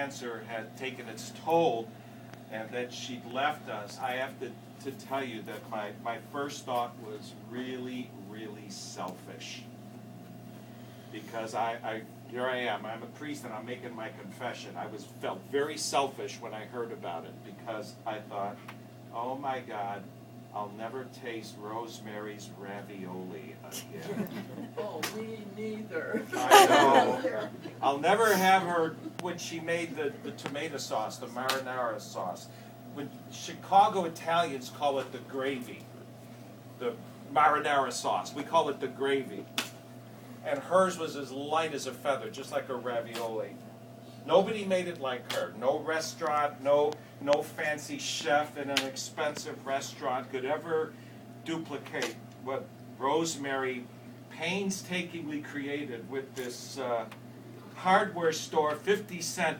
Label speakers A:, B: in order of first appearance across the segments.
A: cancer had taken its toll and that she'd left us, I have to tell you that my first thought was really, really selfish. Because here I am, I'm a priest and I'm making my confession. I felt very selfish when I heard about it because I thought, oh my God, I'll never taste Rosemary's ravioli again.
B: Oh, me neither.
A: I know. I'll never have her when she made the tomato sauce, the marinara sauce. When Chicago Italians call it the gravy, the marinara sauce. We call it the gravy. And hers was as light as a feather, just like a ravioli. Nobody made it like her. No restaurant, no fancy chef in an expensive restaurant could ever duplicate what Rosemary painstakingly created with this hardware store 50-cent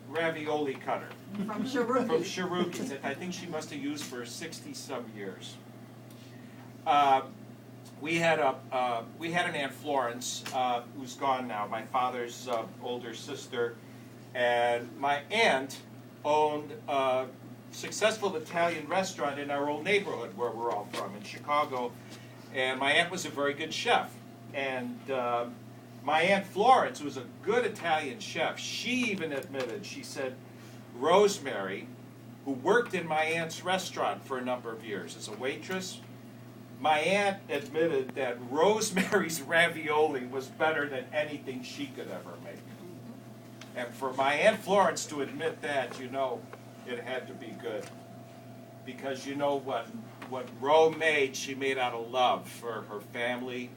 A: ravioli cutter.
C: From Cherokee.
A: From Cherokee. That I think she must have used for 60-some years. We had an Aunt Florence who's gone now, my father's older sister, and my aunt owned a successful Italian restaurant in our old neighborhood where we're all from, in Chicago, and my aunt was a very good chef. And my Aunt Florence, who was a good Italian chef, she even admitted, she said, Rosemary, who worked in my aunt's restaurant for a number of years as a waitress, my aunt admitted that Rosemary's ravioli was better than anything she could ever make. And for my Aunt Florence to admit that, you know, it had to be good. Because you know what Ro made, she made out of love for her family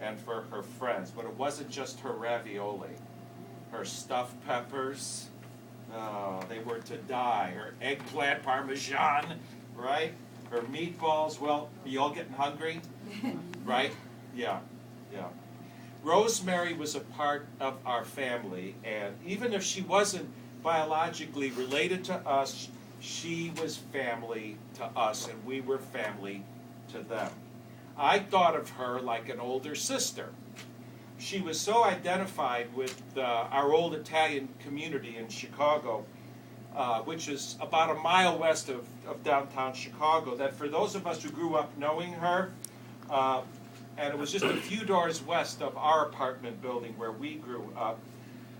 A: and for her friends. But it wasn't just her ravioli. Her stuffed peppers, they were to die. Her eggplant parmesan, right? Her meatballs, well, are you all getting hungry? Right? Yeah, yeah. Rosemary was a part of our family, and even if she wasn't biologically related to us, she was family to us, and we were family to them. I thought of her like an older sister. She was so identified with our old Italian community in Chicago, which is about a mile west of downtown Chicago, that for those of us who grew up knowing her, and it was just a few doors west of our apartment building where we grew up,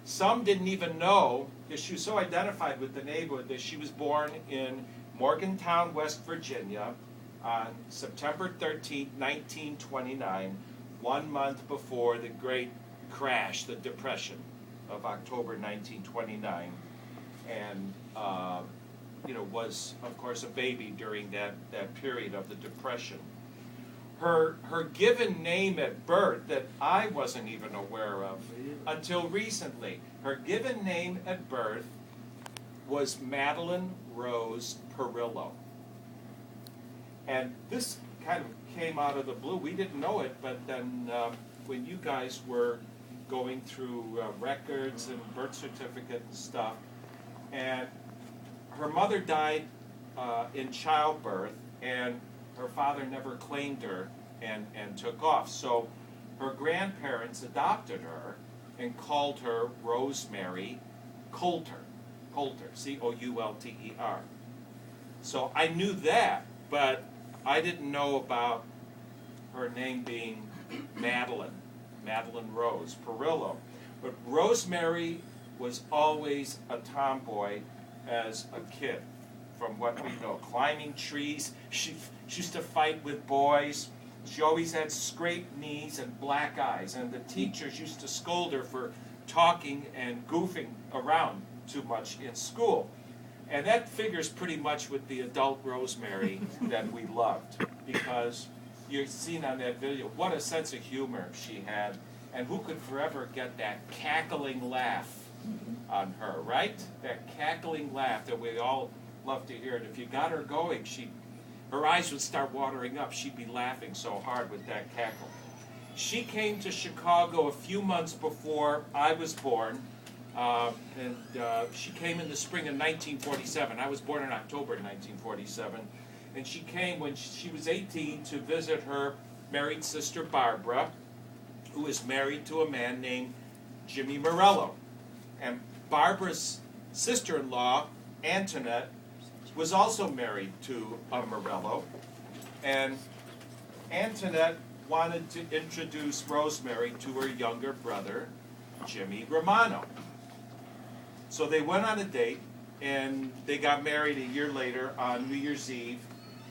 A: some didn't even know, because she was so identified with the neighborhood, that she was born in Morgantown, West Virginia, on September 13, 1929, 1 month before the great crash, the Depression of October 1929. And was, of course, a baby during that period of the Depression. Her given name at birth that I wasn't even aware of until recently. Her given name at birth was Madeline Rose Perillo. And this kind of came out of the blue. We didn't know it, but then when you guys were going through records and birth certificate and stuff, and her mother died in childbirth, and her father never claimed her and took off. So her grandparents adopted her and called her Rosemary Coulter. Coulter, C-O-U-L-T-E-R. So I knew that, but I didn't know about her name being Madeline Rose Perillo. But Rosemary was always a tomboy as a kid, from what we know. Climbing trees, she used to fight with boys. She always had scraped knees and black eyes, and the teachers used to scold her for talking and goofing around too much in school. And that figures pretty much with the adult Rosemary that we loved, because you've seen on that video what a sense of humor she had, and who could forever get that cackling laugh on her, right? That cackling laugh that we all love to hear. And if you got her going, her eyes would start watering up. She'd be laughing so hard with that cackle. She came to Chicago a few months before I was born, and she came in the spring of 1947. I was born in October 1947, and she came when she was 18 to visit her married sister Barbara, who is married to a man named Jimmy Morello. And Barbara's sister-in-law, Antoinette, was also married to Morello, and Antoinette wanted to introduce Rosemary to her younger brother, Jimmy Romano. So they went on a date, and they got married a year later on New Year's Eve,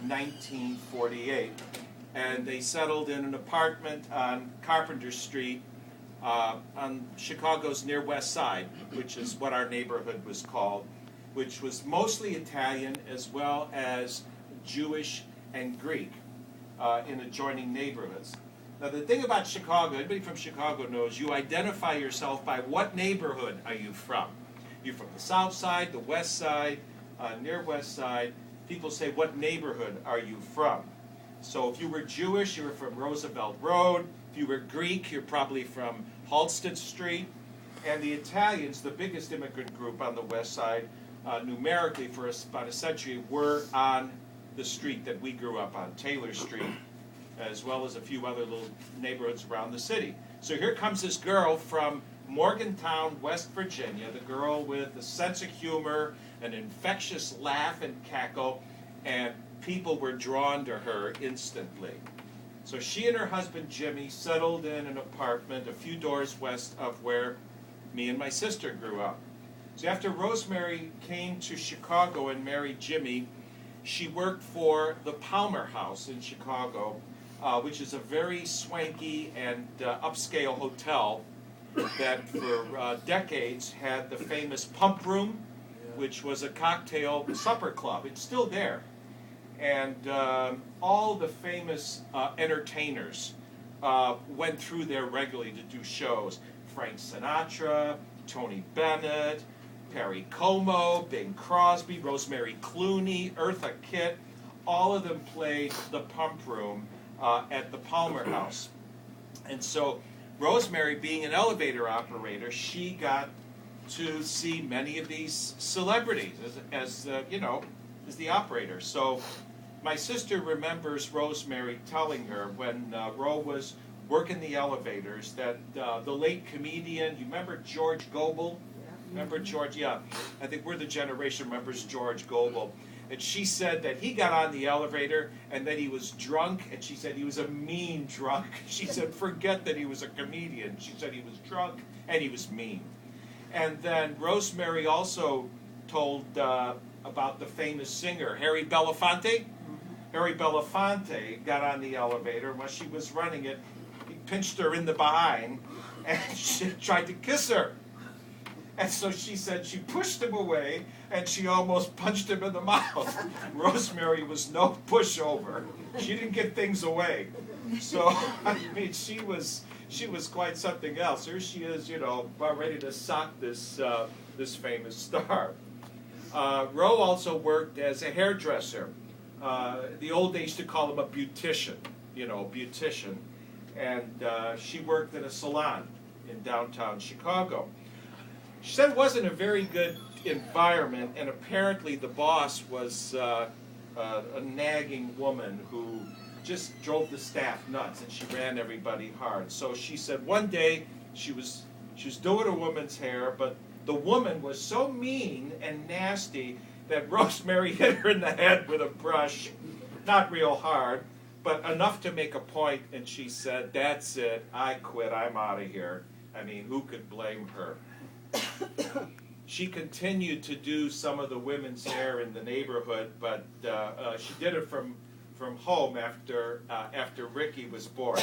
A: 1948. And they settled in an apartment on Carpenter Street on Chicago's near West Side, which is what our neighborhood was called, which was mostly Italian as well as Jewish and Greek in adjoining neighborhoods. Now the thing about Chicago, anybody from Chicago knows, you identify yourself by what neighborhood are you from. You're from the South Side, the West Side, near West Side. People say, what neighborhood are you from? So if you were Jewish, you were from Roosevelt Road. If you were Greek, you're probably from Halsted Street. And the Italians, the biggest immigrant group on the West Side, numerically for about a century, were on the street that we grew up on, Taylor Street, as well as a few other little neighborhoods around the city. So here comes this girl from Morgantown, West Virginia, the girl with a sense of humor, an infectious laugh and cackle, and people were drawn to her instantly. So she and her husband Jimmy settled in an apartment a few doors west of where me and my sister grew up. So after Rosemary came to Chicago and married Jimmy, she worked for the Palmer House in Chicago, which is a very swanky and upscale hotel that for decades had the famous Pump Room, which was a cocktail supper club. It's still there. And all the famous entertainers went through there regularly to do shows. Frank Sinatra, Tony Bennett, Perry Como, Bing Crosby, Rosemary Clooney, Eartha Kitt, all of them played the Pump Room at the Palmer House. And so Rosemary, being an elevator operator, she got to see many of these celebrities as the operator. So my sister remembers Rosemary telling her when Ro was working the elevators that the late comedian, you remember George Gobel? Remember George? Yeah, I think we're the generation remembers George Gobel. And she said that he got on the elevator and that he was drunk, and she said he was a mean drunk. She said forget that he was a comedian. She said he was drunk and he was mean. And then Rosemary also told about the famous singer, Harry Belafonte. Harry Belafonte got on the elevator, and while she was running it, he pinched her in the behind and she tried to kiss her. And so she said she pushed him away and she almost punched him in the mouth. Rosemary was no pushover. She didn't get things away. So, I mean, she was quite something else. Here she is, about ready to sock this famous star. Ro also worked as a hairdresser. The old days used to call him a beautician, beautician. And she worked in a salon in downtown Chicago. She said it wasn't a very good environment, and apparently the boss was a nagging woman who just drove the staff nuts, and she ran everybody hard. So she said one day she was doing a woman's hair, but the woman was so mean and nasty that Rosemary hit her in the head with a brush, not real hard, but enough to make a point, and she said, "That's it, I quit, I'm out of here." I mean, who could blame her? She continued to do some of the women's hair in the neighborhood, but she did it from home after Ricky was born.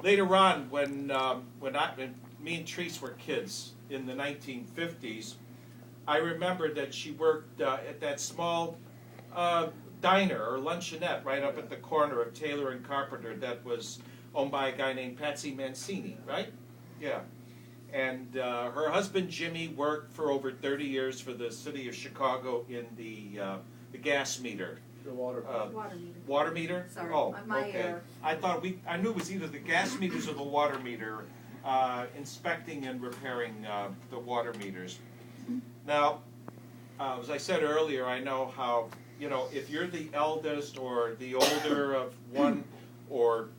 A: Later on, when me and Treese were kids in the 1950s, I remember that she worked at that small diner or luncheonette right up at the corner of Taylor and Carpenter that was owned by a guy named Patsy Mancini, right? Yeah. And her husband Jimmy worked for over 30 years for the city of Chicago in the gas meter.
C: The water.
D: Water meter.
A: Water meter?
D: Sorry,
A: Oh,
D: my
A: okay.
D: error.
A: I knew it was either the gas meters or the water meter, inspecting and repairing the water meters. Now, as I said earlier, I know how, if you're the eldest or the older of one or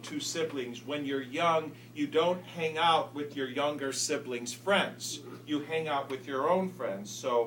A: two siblings, when you're young, you don't hang out with your younger siblings' friends. You hang out with your own friends. So